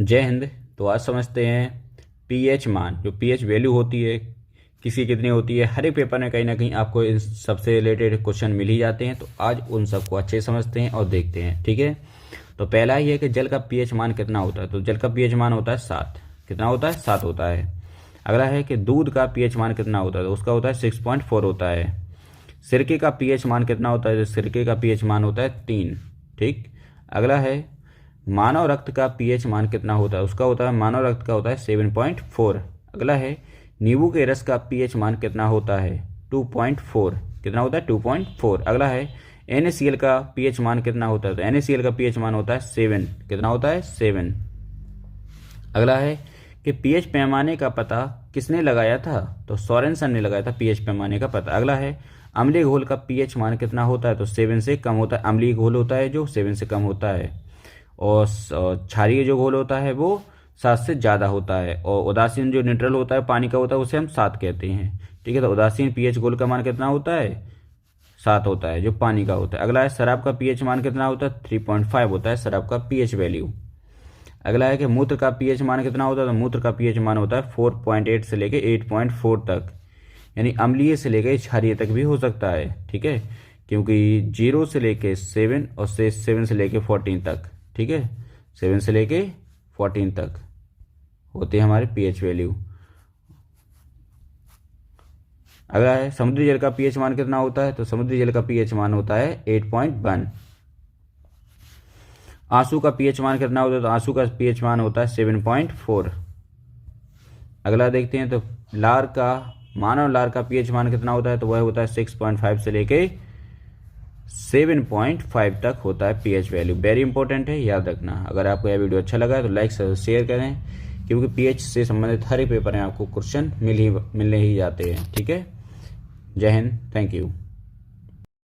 जय हिंद। तो आज समझते हैं पीएच मान। जो पीएच वैल्यू होती है किसी कितनी होती है, हर एक पेपर में कहीं ना कहीं आपको इन सबसे रिलेटेड क्वेश्चन मिल ही जाते हैं। तो आज उन सबको अच्छे से समझते हैं और देखते हैं, ठीक है। तो पहला ही है कि जल का पीएच मान कितना होता है। तो जल का पीएच मान होता है 7। कितना होता है? 7 होता है। अगला है कि दूध का पीएच मान कितना होता है। तो उसका होता है 6.4 होता है। सिरके का पीएच मान कितना होता है। सिरके का पीएच मान होता है 3। ठीक। अगला है मानव रक्त का पीएच मान कितना होता है। उसका होता है, मानव रक्त का होता है 7.4। अगला है नींबू के रस का पीएच मान कितना होता है। 2.4। कितना होता है? 2.4। अगला है NaCl का पीएच मान कितना होता है। तो NaCl का पीएच मान होता है 7। कितना होता है? 7। अगला है कि पीएच पैमाने का पता किसने लगाया था। तो सोरेनसन ने लगाया था पीएच पैमाने का पता। अगला है अम्लीय घोल का पीएच मान कितना होता है। तो 7 से कम होता है। अम्लीय घोल होता है जो 7 से कम होता है, और क्षारीय जो घोल होता है वो 7 से ज़्यादा होता है, और उदासीन जो न्यूट्रल होता है पानी का होता है उसे हम 7 कहते हैं। ठीक है। तो उदासीन पीएच घोल का मान कितना होता है? 7 होता है जो पानी का होता है। अगला है शराब का पीएच मान कितना होता है। 3.5 होता है शराब का पीएच वैल्यू। अगला है कि मूत्र का पीएच मान कितना होता है। तो मूत्र का पीएच मान होता है 4.8 से लेके 8.4 तक, यानी अम्लीय से लेके क्षारीय तक भी हो सकता है। ठीक है, क्योंकि 0 से लेके 7 और 7 से लेके 14 तक। ठीक है, 7 से लेके 14 तक होते हैं हमारे पीएच वैल्यू। अगला है समुद्री जल का पीएच मान कितना होता है। तो समुद्री जल का पीएच मान होता है 8.1। आंसू का पीएच मान कितना होता है। तो आंसू का पीएच मान होता है 7.4। अगला देखते हैं तो लार का, मानव लार का पीएच मान कितना होता है। तो वह होता है 6.5 से लेके 7.5 तक होता है पीएच वैल्यू। वेरी इंपॉर्टेंट है, याद रखना। अगर आपको यह वीडियो अच्छा लगा है तो लाइक शेयर करें, क्योंकि पीएच से संबंधित हर एक पेपर में आपको क्वेश्चन मिलने ही जाते हैं। ठीक है। जय हिंद, थैंक यू।